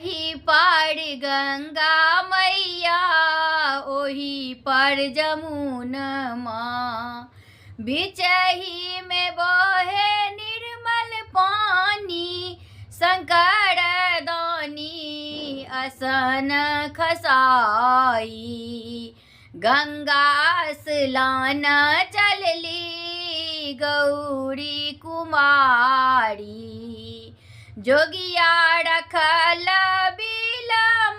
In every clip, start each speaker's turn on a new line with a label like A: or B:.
A: एही पार गंगा मैया ओही पर जमुनमा, बिचही में बहे निर्मल पानी, शंकर दानी असन खसाई। गंगा स्नान चलली गौरी कुमारी, जोगिया रखल बिल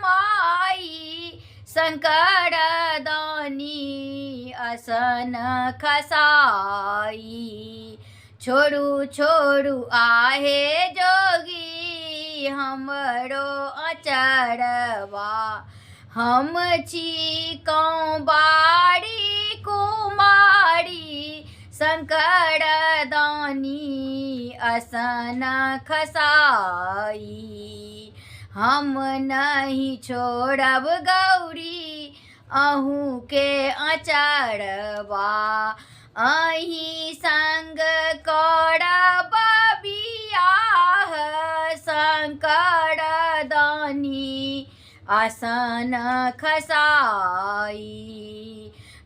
A: माई, शंकर दानी असन खसाई। छोड़ू छोड़ू आहे जोगी हमरो अचरवा, हम छी कौं बाड़ी कुमारी, शंकर दानी असन खसाई। हम नहीं छोड़ब गौरी अहूँ के अचरवा, अहीं संग करब बियाह, शंकर दानी असन खसाई।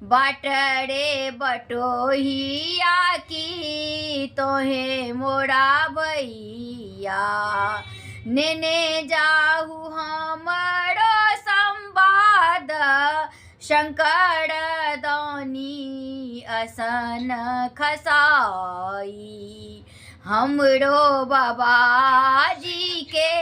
A: बाटरे बटोहिया की तोहे मोरा भैया, नेने जाहू हमरो संवाद, शंकर दानी असन खसाई। हमरो बाबाजी के